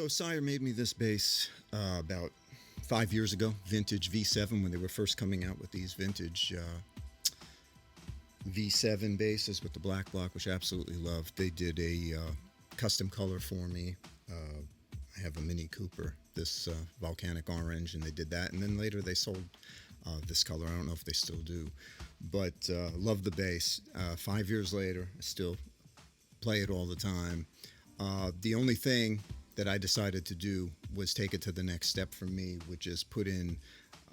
So Sire made me this bass about 5 years ago, Vintage V7, when they were first coming out with these vintage V7 basses with the black block, which I absolutely loved. They did a custom color for me. I have a Mini Cooper, this volcanic orange, and they did that. And then later they sold this color. I don't know if they still do, but love the bass. 5 years later, I still play it all the time. The only thing that I decided to do was take it to the next step for me, which is put in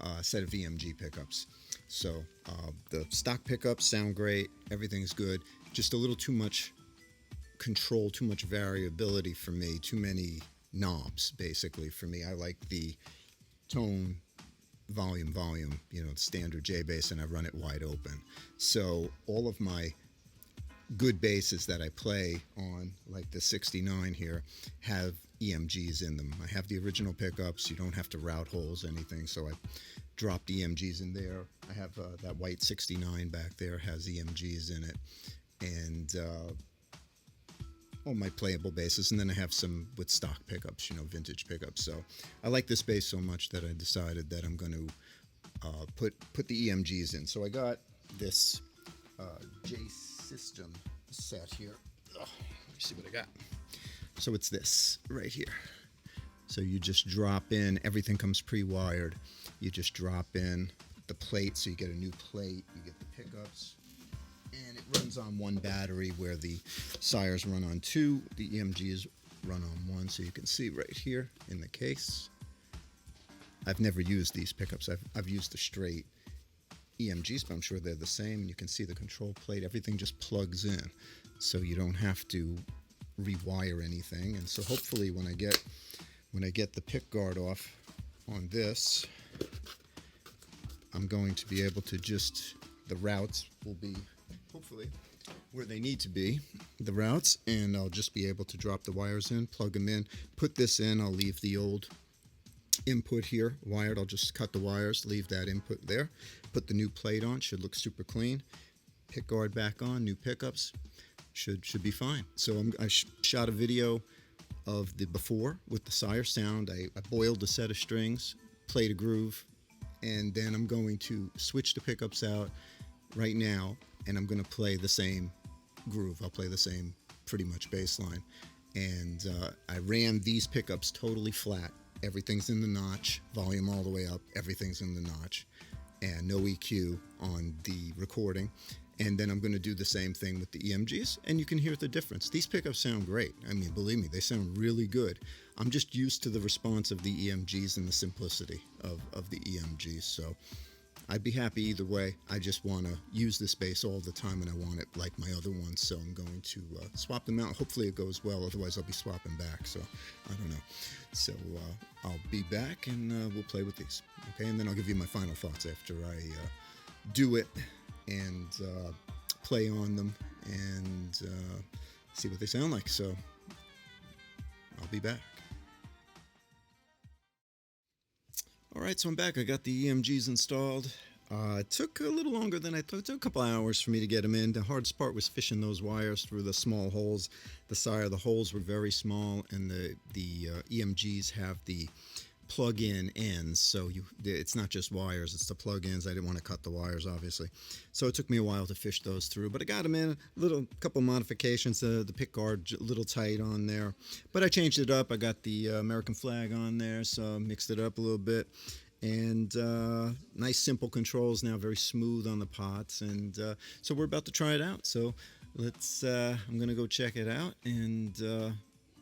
a set of EMG pickups. So the stock pickups sound great, everything's good, just a little too much control, too much variability for me, too many knobs basically for me. I like the tone, volume, you know, the standard J bass, and I run it wide open. So all of my good basses that I play on, like the 69 here, have EMGs in them. I have the original pickups. You don't have to route holes, anything, so I dropped EMGs in there. I have that white 69 back there has EMGs in it, and all my playable basses, and then I have some with stock pickups, you know, vintage pickups. So I like this bass so much that I decided that I'm going to put the EMGs in. So I got this J System set here. Let me see what I got. So it's this right here. So you just drop in, everything comes pre-wired. You just drop in the plate, so you get a new plate, you get the pickups, and it runs on one battery where the Sires run on two, the EMGs run on one. So you can see right here in the case. I've never used these pickups. I've used the straight EMGs, but I'm sure they're the same. You can see the control plate, everything just plugs in, so you don't have to rewire anything. And so hopefully when I get the pick guard off on this, I'm going to be able to the routes will be hopefully where they need to be, the routes, and I'll just be able to drop the wires in, plug them in, put this in. I'll leave the old input here wired. I'll just cut the wires, leave that input there, put the new plate on, should look super clean, pick guard back on, new pickups, should be fine. So I shot a video of the before with the Sire sound. I boiled a set of strings, played a groove, and then I'm going to switch the pickups out right now, and I'm going to play the same groove. I'll play the same pretty much bass line, and I ran these pickups totally flat. Everything's in the notch, volume all the way up, everything's in the notch, and no EQ on the recording. And then I'm going to do the same thing with the EMGs, and you can hear the difference. These pickups sound great. I mean, believe me, they sound really good. I'm just used to the response of the EMGs and the simplicity of the EMGs, so I'd be happy either way. I just want to use this bass all the time, and I want it like my other ones, so I'm going to swap them out. Hopefully it goes well, otherwise I'll be swapping back, so I don't know. So I'll be back, and we'll play with these, okay? And then I'll give you my final thoughts after I do it and play on them and see what they sound like. So I'll be back. All right, so I'm back. I got the EMGs installed. It took a little longer than I thought. It took a couple hours for me to get them in. The hardest part was fishing those wires through the small holes. The Sire, the holes were very small, and the EMGs have the plug-in ends, so it's not just wires, it's the plug-ins. I didn't want to cut the wires, obviously, so it took me a while to fish those through, but I got them in. Couple modifications. The pick guard a little tight on there, but I changed it up. I got the American flag on there, so I mixed it up a little bit, and nice simple controls now, very smooth on the pots, and so we're about to try it out. So let's I'm gonna go check it out and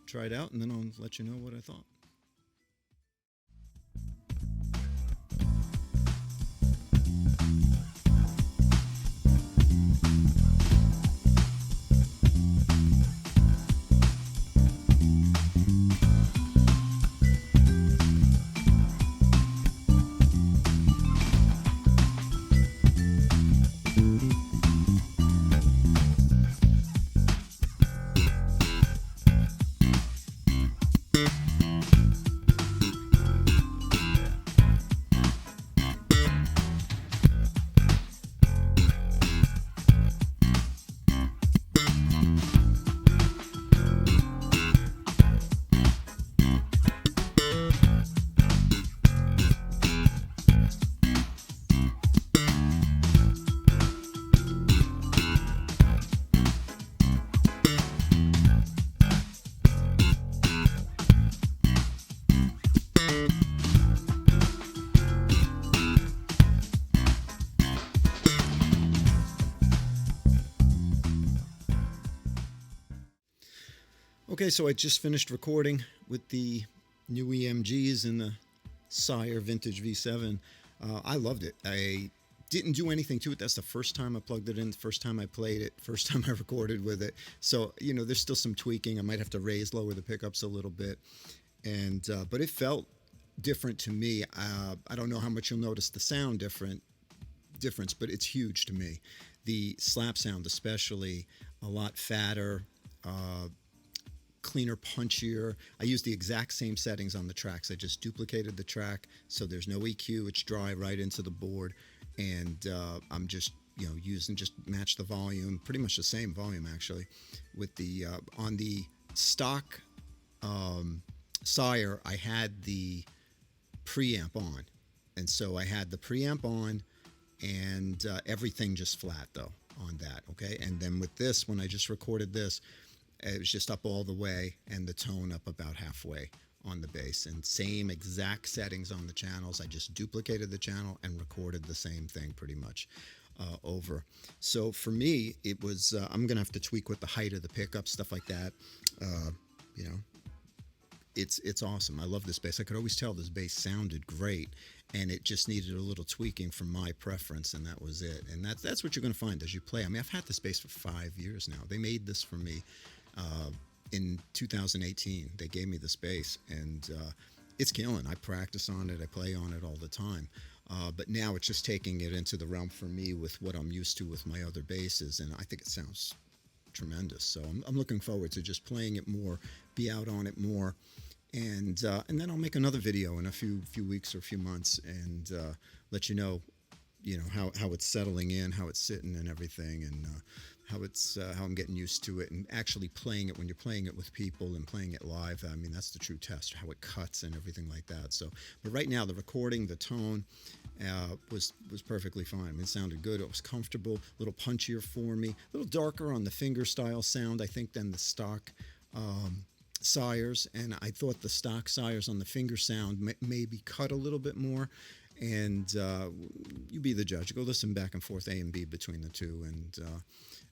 try it out, and then I'll let you know what I thought. Okay, so I just finished recording with the new EMGs in the Sire Vintage V7. I loved it. I didn't do anything to it. That's the first time I plugged it in, the first time I played it, first time I recorded with it. So, there's still some tweaking. I might have to lower the pickups a little bit. And but it felt different to me. I don't know how much you'll notice the sound difference, but it's huge to me. The slap sound especially, a lot fatter, cleaner, punchier. I used the exact same settings on the tracks. I just duplicated the track, so there's no EQ. It's dry right into the board, and I'm just just match the volume, pretty much the same volume actually. With the on the stock Sire, I had the preamp on, and so I had the preamp on, and everything just flat though on that. Okay, and then with this, when I just recorded this, it was just up all the way and the tone up about halfway on the bass, and same exact settings on the channels. I just duplicated the channel and recorded the same thing pretty much over. So for me, it was I'm gonna have to tweak with the height of the pickup, stuff like that. It's awesome. I love this bass. I could always tell this bass sounded great, and it just needed a little tweaking for my preference, and that was it. And that's what you're going to find as you play. I mean, I've had this bass for 5 years now. They made this for me in 2018. They gave me this bass, and it's killing. I practice on it. I play on it all the time. But now it's just taking it into the realm for me with what I'm used to with my other basses, and I think it sounds tremendous. So I'm looking forward to just playing it more, be out on it more, and then I'll make another video in a few weeks or a few months, and let you know how it's settling in, how it's sitting, and everything, and how I'm getting used to it, and actually playing it when you're playing it with people and playing it live. I mean, that's the true test, how it cuts and everything like that. So, but right now the recording, the tone was perfectly fine. I mean, it sounded good. It was comfortable, a little punchier for me, a little darker on the finger style sound, I think, than the stock Sires, and I thought the stock Sires on the finger sound maybe cut a little bit more. And you be the judge. Go listen back and forth A and B between the two, and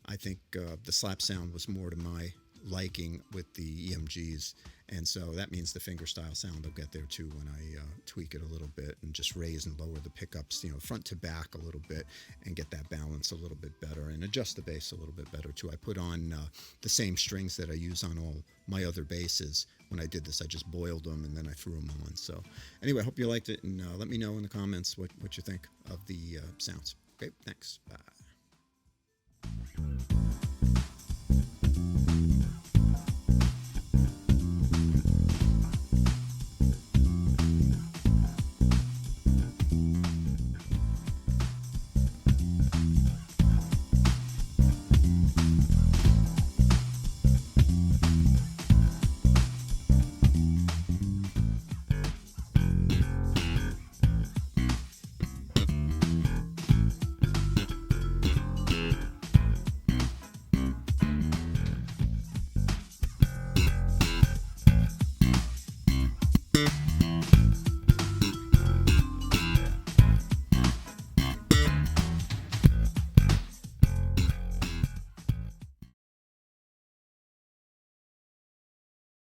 I think the slap sound was more to my liking with the EMGs, and so that means the finger style sound will get there too when I tweak it a little bit and just raise and lower the pickups, front to back a little bit, and get that balance a little bit better, and adjust the bass a little bit better too. I put on the same strings that I use on all my other basses. When I did this, I just boiled them and then I threw them on. So anyway, I hope you liked it, and let me know in the comments what you think of the sounds. Okay, thanks. Bye.